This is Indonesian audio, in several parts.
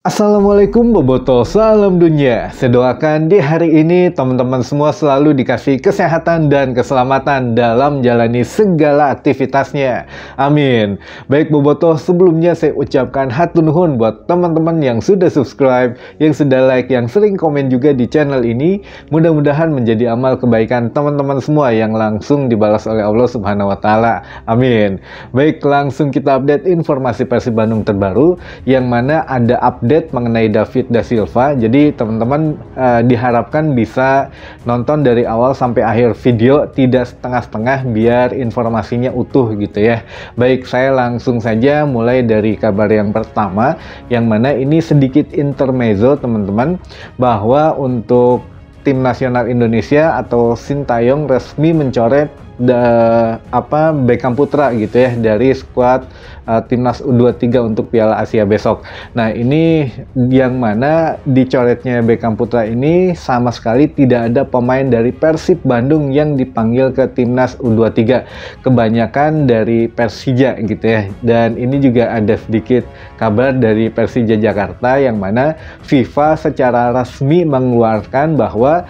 Assalamualaikum Boboto, salam dunia. Saya doakan di hari ini teman-teman semua selalu dikasih kesehatan dan keselamatan dalam menjalani segala aktivitasnya. Amin. Baik Boboto, sebelumnya saya ucapkan hatur nuhun buat teman-teman yang sudah subscribe, yang sudah like, yang sering komen juga di channel ini. Mudah-mudahan menjadi amal kebaikan teman-teman semua yang langsung dibalas oleh Allah Subhanahu wa Ta'ala. Amin. Baik, langsung kita update informasi Persib Bandung terbaru, yang mana ada update mengenai David da Silva. Jadi teman-teman diharapkan bisa nonton dari awal sampai akhir video, tidak setengah-setengah, biar informasinya utuh gitu ya. Baik, saya langsung saja mulai dari kabar yang pertama, yang mana ini sedikit intermezzo teman-teman, bahwa untuk tim nasional Indonesia atau Sintayong resmi mencoret Beckham Putra gitu ya dari skuad timnas U23 untuk Piala Asia besok. Nah, ini yang mana dicoretnya Beckham Putra ini sama sekali tidak ada pemain dari Persib Bandung yang dipanggil ke timnas U23. Kebanyakan dari Persija gitu ya. Dan ini juga ada sedikit kabar dari Persija Jakarta, yang mana FIFA secara resmi mengeluarkan bahwa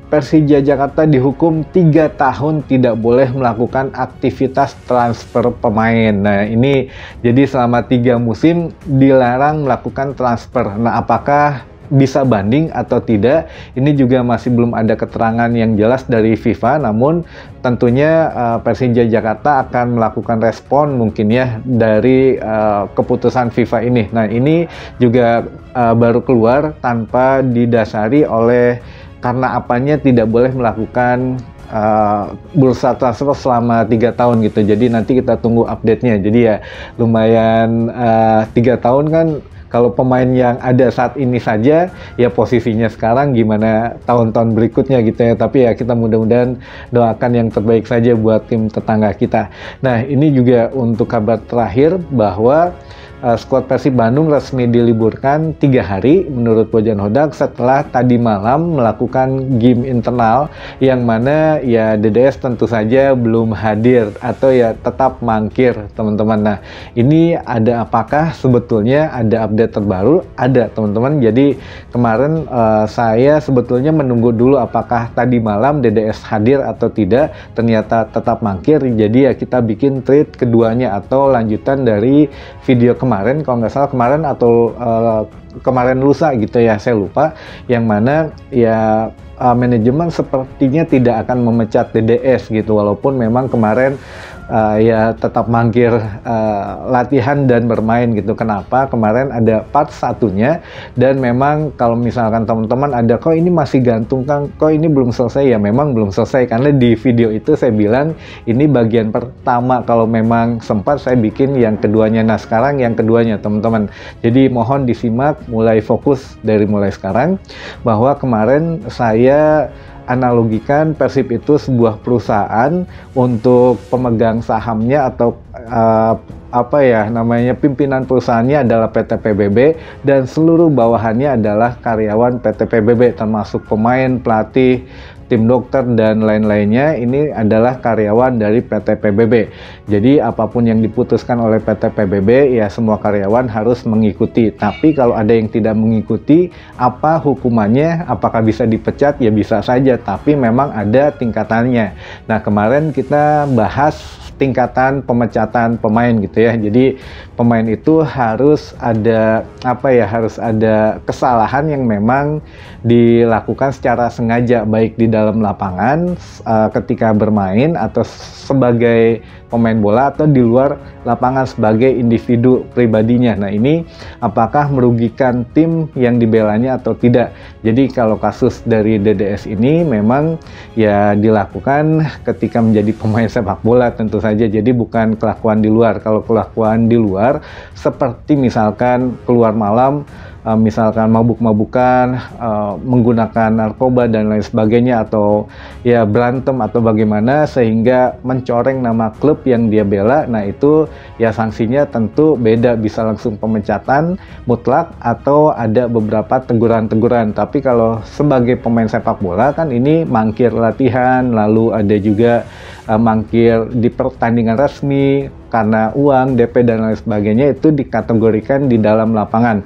Persija Jakarta dihukum 3 tahun tidak boleh melakukan aktivitas transfer pemain. Nah, ini jadi selama 3 musim dilarang melakukan transfer. Nah, apakah bisa banding atau tidak? Ini juga masih belum ada keterangan yang jelas dari FIFA, namun tentunya Persija Jakarta akan melakukan respon mungkin ya dari keputusan FIFA ini. Nah, ini juga baru keluar tanpa didasari oleh karena apanya tidak boleh melakukan bursa transfer selama 3 tahun gitu. Jadi nanti kita tunggu update-nya. Jadi ya lumayan 3 tahun kan, kalau pemain yang ada saat ini saja ya posisinya sekarang, gimana tahun-tahun berikutnya gitu ya. Tapi ya kita mudah-mudahan doakan yang terbaik saja buat tim tetangga kita. Nah, ini juga untuk kabar terakhir bahwa skuad Persib Bandung resmi diliburkan 3 hari menurut Bojan Hodak setelah tadi malam melakukan game internal, yang mana ya DDS tentu saja belum hadir atau ya tetap mangkir teman-teman. Nah, ini ada apakah sebetulnya ada update terbaru? Ada teman-teman. Jadi kemarin saya sebetulnya menunggu dulu apakah tadi malam DDS hadir atau tidak, ternyata tetap mangkir. Jadi ya kita bikin tweet keduanya atau lanjutan dari video kemarin, kalau nggak salah kemarin atau kemarin lusa gitu ya, saya lupa, yang mana ya manajemen sepertinya tidak akan memecat DDS gitu, walaupun memang kemarin ya tetap mangkir latihan dan bermain gitu. Kenapa? Kemarin ada part satunya, dan memang kalau misalkan teman-teman ada kok ini masih gantung Kang, kok ini belum selesai, ya memang belum selesai, karena di video itu saya bilang ini bagian pertama, kalau memang sempat saya bikin yang keduanya. Nah, sekarang yang keduanya teman-teman, jadi mohon disimak mulai fokus dari mulai sekarang, bahwa kemarin saya analogikan Persib itu sebuah perusahaan, untuk pemegang sahamnya atau pimpinan perusahaannya adalah PT PBB, dan seluruh bawahannya adalah karyawan PT PBB, termasuk pemain, pelatih, tim dokter, dan lain-lainnya. Ini adalah karyawan dari PT PBB. Jadi apapun yang diputuskan oleh PT PBB ya semua karyawan harus mengikuti. Tapi kalau ada yang tidak mengikuti, apa hukumannya? Apakah bisa dipecat? Ya bisa saja, tapi memang ada tingkatannya. Nah, kemarin kita bahas tingkatan pemecatan pemain gitu ya. Jadi pemain itu harus ada harus ada kesalahan yang memang dilakukan secara sengaja, baik di dalam lapangan ketika bermain, atau sebagai pemain bola, atau di luar lapangan sebagai individu pribadinya. Nah, ini apakah merugikan tim yang dibelanya atau tidak. Jadi kalau kasus dari DDS ini memang ya dilakukan ketika menjadi pemain sepak bola tentu saja. Jadi bukan kelakuan di luar. Kalau kelakuan di luar seperti misalkan keluar malam, misalkan mabuk-mabukan, menggunakan narkoba dan lain sebagainya, atau ya berantem atau bagaimana sehingga mencoreng nama klub yang dia bela, nah itu ya sanksinya tentu beda, bisa langsung pemecatan mutlak atau ada beberapa teguran-teguran. Tapi kalau sebagai pemain sepak bola kan ini mangkir latihan, lalu ada juga mangkir di pertandingan resmi karena uang, DP dan lain sebagainya, itu dikategorikan di dalam lapangan.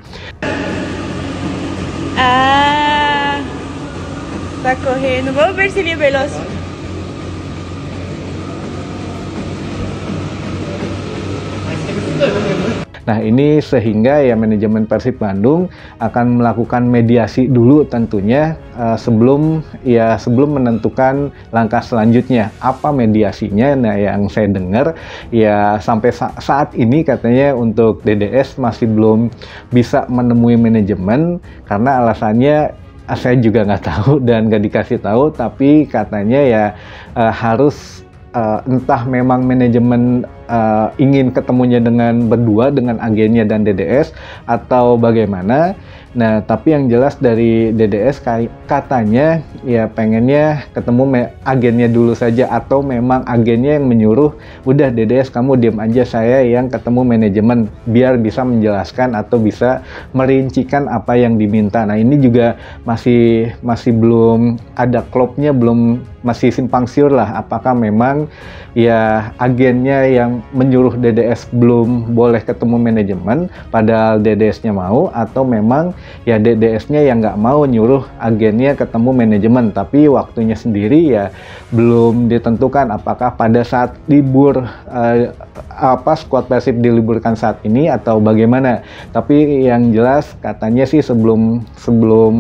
Ah, está correndo. Vamos ver se ele é veloz. Nah, ini sehingga ya manajemen Persib Bandung akan melakukan mediasi dulu tentunya sebelum menentukan langkah selanjutnya. Apa mediasinya? Nah, yang saya dengar ya sampai saat ini katanya untuk DDS masih belum bisa menemui manajemen karena alasannya saya juga nggak tahu dan nggak dikasih tahu, tapi katanya ya harus entah memang manajemen ingin ketemunya dengan berdua dengan agennya dan DDS atau bagaimana. Nah, tapi yang jelas dari DDS katanya ya pengennya ketemu agennya dulu saja, atau memang agennya yang menyuruh, udah DDS kamu diam aja, saya yang ketemu manajemen biar bisa menjelaskan atau bisa merincikan apa yang diminta. Nah, ini juga masih belum ada klopnya, belum, masih simpang siur lah apakah memang ya agennya yang menyuruh DDS belum boleh ketemu manajemen padahal DDS-nya mau, atau memang ya DDS-nya yang nggak mau nyuruh agennya ketemu manajemen, tapi waktunya sendiri ya belum ditentukan apakah pada saat libur skuad Persib diliburkan saat ini atau bagaimana. Tapi yang jelas katanya sih sebelum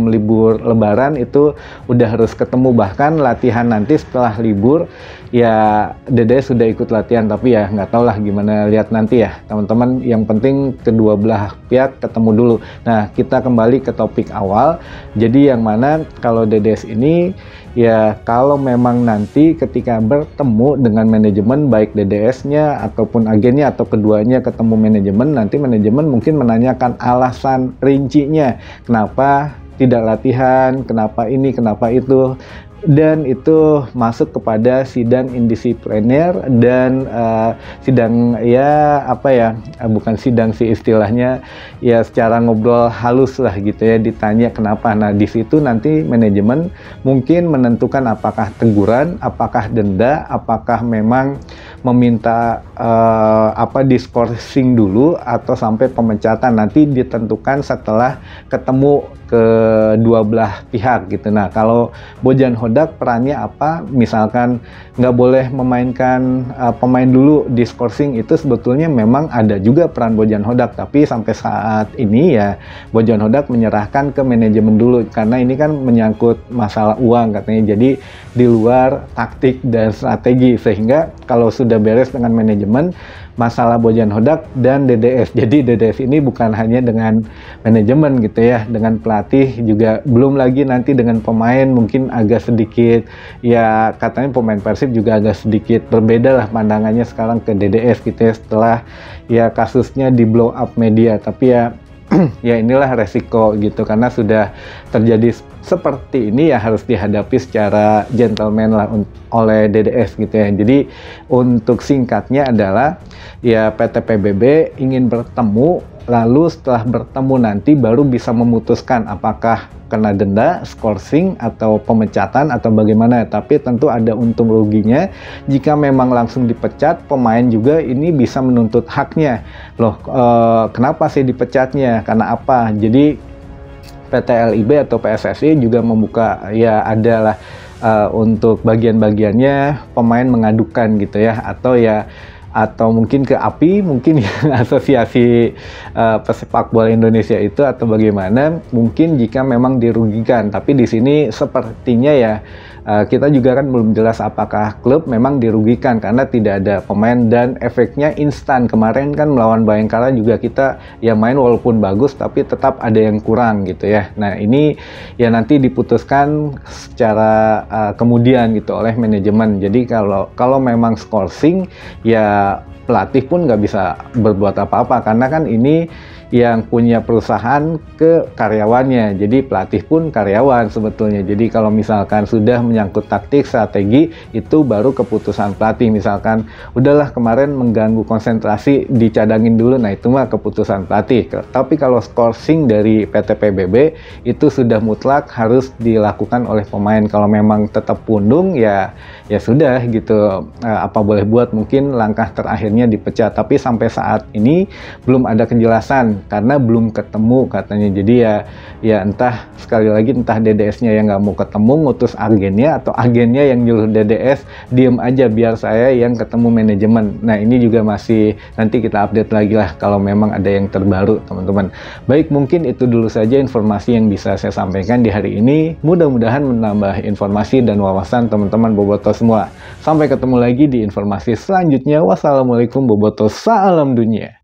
libur Lebaran itu udah harus ketemu, bahkan latihan nanti setelah libur ya DDS sudah ikut latihan, tapi ya nggak tahu lah gimana, lihat nanti ya teman-teman. Yang penting kedua belah pihak ketemu dulu. Nah, kita kembali ke topik awal. Jadi yang mana kalau DDS ini ya kalau memang nanti ketika bertemu dengan manajemen, baik DDS-nya ataupun agennya atau keduanya ketemu manajemen, nanti manajemen mungkin menanyakan alasan rincinya, kenapa tidak latihan, kenapa ini, kenapa itu. Dan itu masuk kepada sidang indisipliner dan sidang ya bukan sidang sih istilahnya, ya secara ngobrol halus lah gitu ya, ditanya kenapa. Nah, di situ nanti manajemen mungkin menentukan apakah teguran, apakah denda, apakah memang meminta diskorsing dulu atau sampai pemecatan, nanti ditentukan setelah ketemu kedua belah pihak gitu. Nah, kalau Bojan Hodak perannya apa? Misalkan nggak boleh memainkan pemain dulu diskorsing, itu sebetulnya memang ada juga peran Bojan Hodak, tapi sampai saat ini ya Bojan Hodak menyerahkan ke manajemen dulu karena ini kan menyangkut masalah uang katanya, jadi di luar taktik dan strategi, sehingga kalau sudah beres dengan manajemen, masalah Bojan Hodak dan DDS. Jadi DDS ini bukan hanya dengan manajemen gitu ya, dengan pelatih juga, belum lagi nanti dengan pemain mungkin agak sedikit ya, katanya pemain Persib juga agak sedikit berbeda lah pandangannya sekarang ke DDS gitu ya, setelah ya kasusnya di blow up media. Tapi ya ya inilah resiko gitu, karena sudah terjadi seperti ini ya harus dihadapi secara gentleman lah oleh DDS gitu ya. Jadi untuk singkatnya adalah ya PT PBB ingin bertemu, lalu setelah bertemu nanti baru bisa memutuskan apakah kena denda, skorsing, atau pemecatan, atau bagaimana. Tapi tentu ada untung ruginya. Jika memang langsung dipecat, pemain juga ini bisa menuntut haknya. Loh, kenapa sih dipecatnya? Karena apa? Jadi PT LIB atau PSSI juga membuka, ya adalah untuk bagian-bagiannya pemain mengadukan gitu ya, atau mungkin ke API, mungkin ya asosiasi pesepak bola Indonesia itu, atau bagaimana, mungkin jika memang dirugikan. Tapi di sini sepertinya ya kita juga kan belum jelas apakah klub memang dirugikan karena tidak ada pemain dan efeknya instan. Kemarin kan melawan Bayangkara juga kita ya main walaupun bagus tapi tetap ada yang kurang gitu ya. Nah, ini ya nanti diputuskan secara kemudian gitu oleh manajemen. Jadi kalau memang skorsing ya pelatih pun nggak bisa berbuat apa-apa karena kan ini yang punya perusahaan ke karyawannya, jadi pelatih pun karyawan sebetulnya. Jadi kalau misalkan sudah menyangkut taktik, strategi, itu baru keputusan pelatih. Misalkan udahlah kemarin mengganggu konsentrasi, dicadangin dulu, nah itu mah keputusan pelatih. Tapi kalau skorsing dari PT PBB itu sudah mutlak harus dilakukan oleh pemain. Kalau memang tetap pundung ya sudah gitu, apa boleh buat. Mungkin langkah terakhirnya akhirnya dipecat. Tapi sampai saat ini belum ada kejelasan karena belum ketemu katanya. Jadi ya entah, sekali lagi, entah DDS-nya yang nggak mau ketemu ngutus agennya, atau agennya yang nyuruh DDS diem aja biar saya yang ketemu manajemen. Nah, ini juga masih nanti kita update lagi lah kalau memang ada yang terbaru, teman-teman. Baik, mungkin itu dulu saja informasi yang bisa saya sampaikan di hari ini. Mudah-mudahan menambah informasi dan wawasan teman-teman Boboto semua. Sampai ketemu lagi di informasi selanjutnya. Wassalamualaikum Boboto, salam dunia.